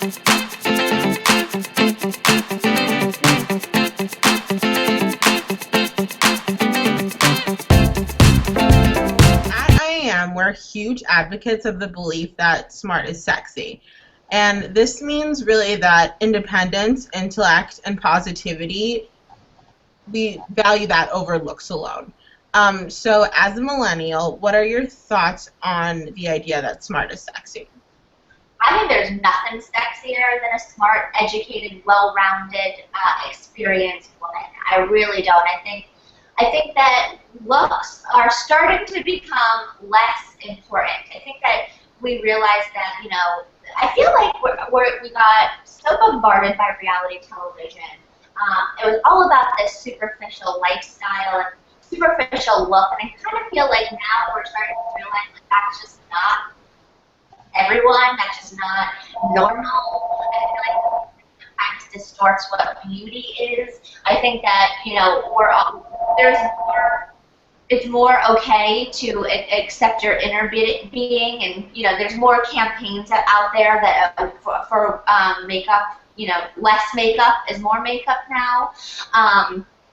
At IAM, we're huge advocates of the belief that smart is sexy. And this means really that independence, intellect, and positivity, we value that over looks alone. So as a millennial, what are your thoughts on the idea that smart is sexy? I think there's nothing sexier than a smart, educated, well-rounded, experienced woman. I really don't. I think that looks are starting to become less important. I think that we realize that, I feel like we got so bombarded by reality television. It was all about this superficial lifestyle and superficial look, and I kind of feel like now we're starting to realize that that's just not everyone. That's just not normal. I feel like sometimes distorts what beauty is. I think that there's more. It's more okay to accept your inner being, and there's more campaigns out there that for makeup. Less makeup is more makeup now.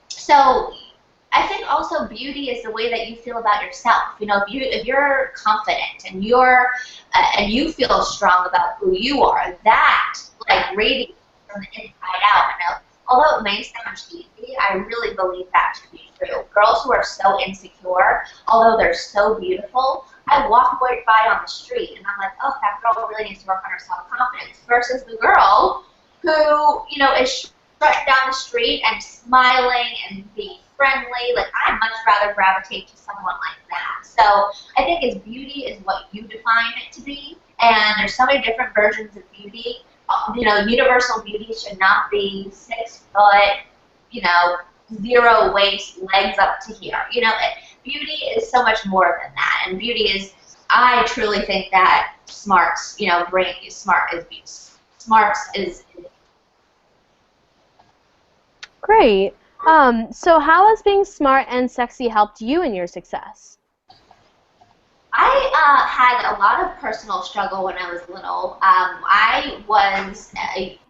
So I think also beauty is the way that you feel about yourself. If you're confident and and you feel strong about who you are, that radiates from the inside out. Although it may sound cheesy, I really believe that to be true. Girls who are so insecure, although they're so beautiful, I walk right by on the street and I'm like, oh, that girl really needs to work on her self-confidence. Versus the girl who, is strutting down the street and smiling and being friendly. I'd much rather gravitate to someone like that. So I think beauty is what you define it to be, and there's so many different versions of beauty. Universal beauty should not be 6 foot, zero waist, legs up to here. Beauty is so much more than that, and beauty is. I truly think that smarts, smarts is. Great. So how has being smart and sexy helped you in your success? I had a lot of personal struggle when I was little.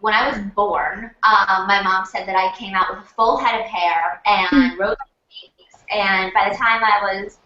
When I was born, my mom said that I came out with a full head of hair and rosy cheeks. And by the time I was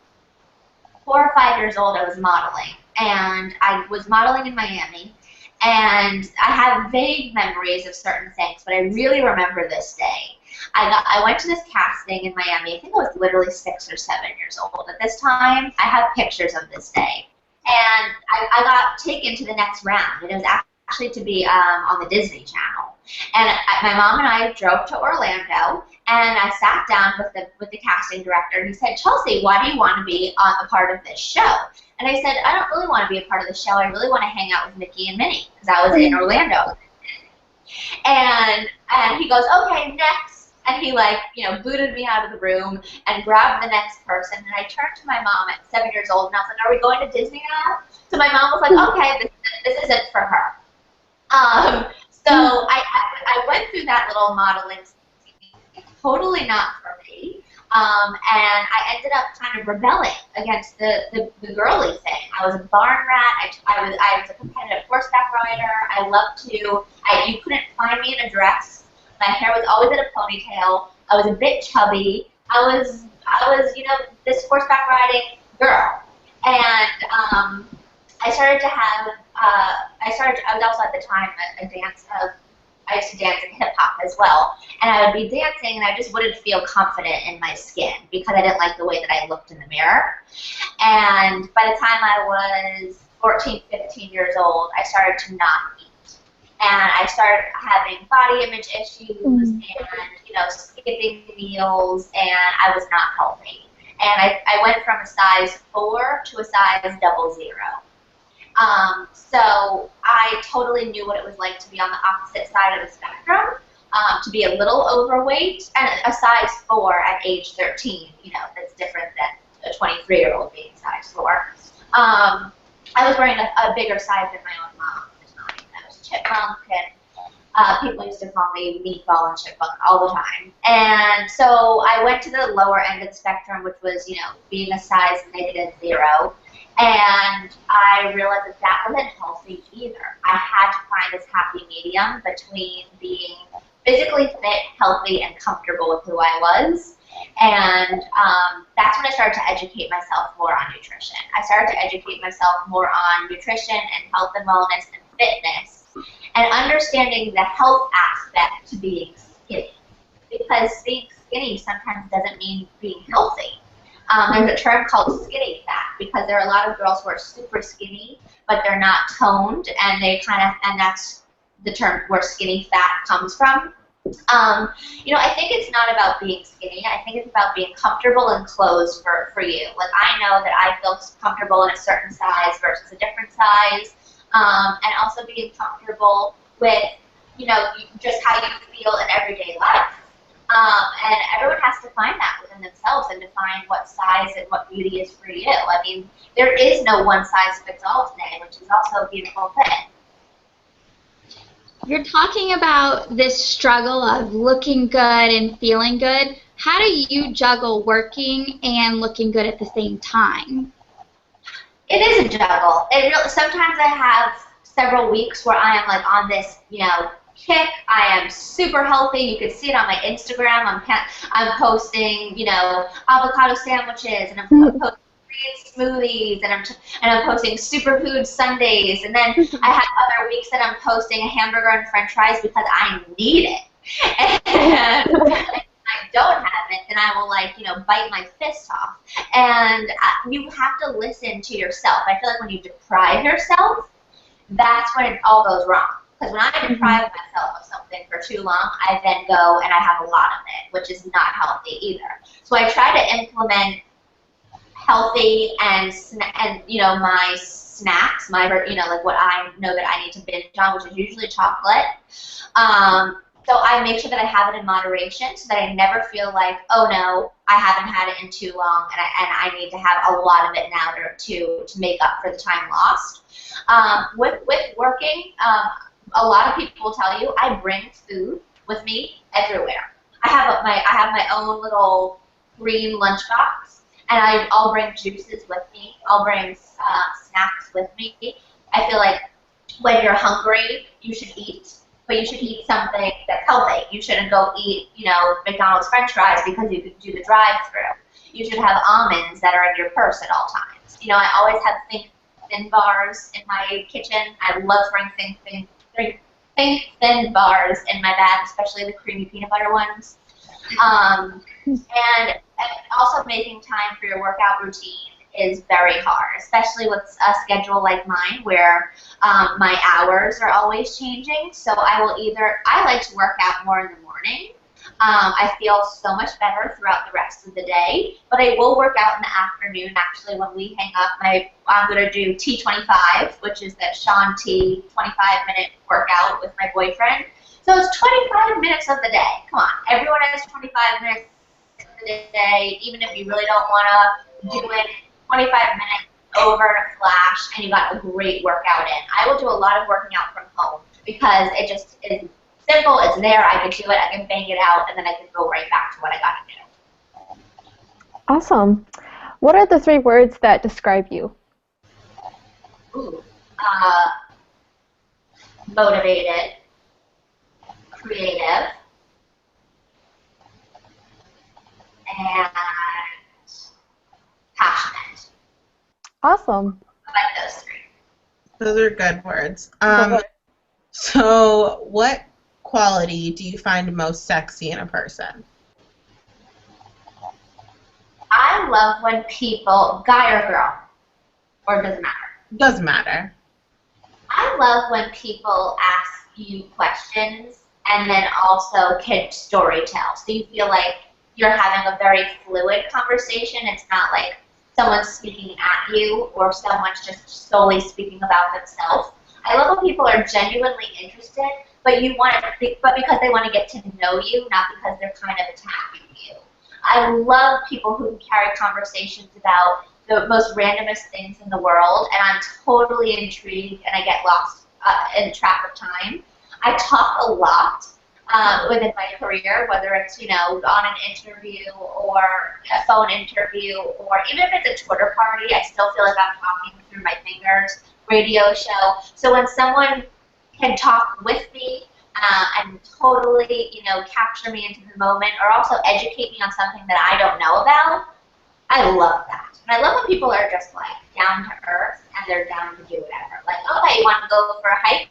4 or 5 years old, I was modeling. And I was modeling in Miami. And I have vague memories of certain things, but I really remember this day. I went to this casting in Miami. I think I was literally 6 or 7 years old at this time. I have pictures of this day. And I got taken to the next round, and it was actually to be on the Disney Channel. And my mom and I drove to Orlando, and I sat down with the casting director, and he said, Chelsea, why do you want to be a part of this show? And I said, I don't really want to be a part of the show. I really want to hang out with Mickey and Minnie, because I was in Orlando. And he goes, okay, next. And he booted me out of the room and grabbed the next person. And I turned to my mom at 7 years old, and I was like, are we going to Disney now? So my mom was like, okay, this isn't for her. So I went through that little modeling scene, totally not for me. And I ended up kind of rebelling against the girly thing. I was a barn rat. I was a competitive horseback rider. I loved to. You couldn't find me in a dress. My hair was always in a ponytail. I was a bit chubby. I was this horseback riding girl. And I started to have. I was also at the time a dance of. I used to dance in hip hop as well, and I would be dancing, and I just wouldn't feel confident in my skin because I didn't like the way that I looked in the mirror. And by the time I was 14, 15 years old, I started to not eat, and I started having body image issues, and skipping meals, and I was not healthy. And I went from a size 4 to a size 00. So I totally knew what it was like to be on the opposite side of the spectrum, to be a little overweight, and a size 4 at age 13, that's different than a 23-year-old being size 4. I was wearing a bigger size than my own mom at the time. I was chipmunk, and people used to call me meatball and chipmunk all the time. And so I went to the lower end of the spectrum, which was, being a size -0. And I realized that that wasn't healthy either. I had to find this happy medium between being physically fit, healthy, and comfortable with who I was. And that's when I started to educate myself more on nutrition. I started to educate myself more on nutrition and health and wellness and fitness, and understanding the health aspect to being skinny. Because being skinny sometimes doesn't mean being healthy. There's a term called skinny fat, because there are a lot of girls who are super skinny, but they're not toned, and and that's the term where skinny fat comes from. I think it's not about being skinny. I think it's about being comfortable in clothes for you. Like, I know that I feel comfortable in a certain size versus a different size, and also being comfortable with, just how you feel in everyday life. And everyone has to find that within themselves and define what size and what beauty is for you. I mean, there is no one size fits all today, which is also a beautiful thing. You're talking about this struggle of looking good and feeling good. How do you juggle working and looking good at the same time? It is a juggle. Sometimes I have several weeks where I am like on this, kick. I am super healthy. You can see it on my Instagram. I'm posting, avocado sandwiches, and I'm posting green smoothies, and I'm posting superfood Sundays, and then I have other weeks that I'm posting a hamburger and French fries because I need it. And if I don't have it, then I will bite my fist off. And you have to listen to yourself. I feel like when you deprive yourself, that's when it all goes wrong. Because when I deprive myself of something for too long, I then go and I have a lot of it, which is not healthy either. So I try to implement healthy and my snacks, like what I know that I need to binge on, which is usually chocolate. So I make sure that I have it in moderation so that I never feel like, oh no, I haven't had it in too long, and I need to have a lot of it now to make up for the time lost. With working, a lot of people will tell you I bring food with me everywhere. I have my own little green lunchbox, and I'll bring juices with me. I'll bring snacks with me. I feel like when you're hungry, you should eat, but you should eat something that's healthy. You shouldn't go eat, McDonald's French fries because you can do the drive-through. You should have almonds that are in your purse at all times. I always have thin bars in my kitchen. I love throwing thin bars in my bag, especially the creamy peanut butter ones. And also making time for your workout routine is very hard, especially with a schedule like mine where my hours are always changing. So I like to work out more in the morning. I feel so much better throughout the rest of the day, but I will work out in the afternoon. Actually, when we hang up, I'm going to do T25, which is that Sean T 25-minute workout with my boyfriend. So it's 25 minutes of the day. Come on, everyone has 25 minutes of the day, even if you really don't want to do it 25 minutes over a flash, and you got a great workout in. I will do a lot of working out from home because it just is simple, it's there, I can do it, I can bang it out, and then I can go right back to what I got to do. Awesome. What are the 3 words that describe you? Ooh, motivated, creative, and passionate. Awesome. I like those 3. Those are good words. So what quality do you find most sexy in a person? I love when people, guy or girl, or doesn't matter. Doesn't matter. I love when people ask you questions and then also can story tell. So you feel like you're having a very fluid conversation. It's not like someone's speaking at you or someone's just solely speaking about themselves. I love when people are genuinely interested, but because they want to get to know you, not because they're kind of attacking you. I love people who can carry conversations about the most randomest things in the world, and I'm totally intrigued, and I get lost in the trap of time. I talk a lot, within my career, whether it's, on an interview or a phone interview, or even if it's a Twitter party, I still feel like I'm talking through my fingers, radio show. So when someone can talk with me and totally, capture me into the moment, or also educate me on something that I don't know about, I love that. And I love when people are just like down to earth and they're down to do whatever. Like, okay, you want to go for a hike?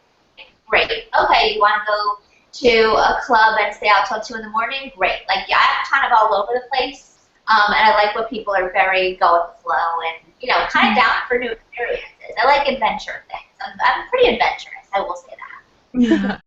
Great. Okay, you want to go to a club and stay out till 2 in the morning? Great. Like, yeah, I'm kind of all over the place. And I like when people are very go with the flow and, kind of down for new experiences. I like adventure things. I'm pretty adventurous, I will say that. Yeah.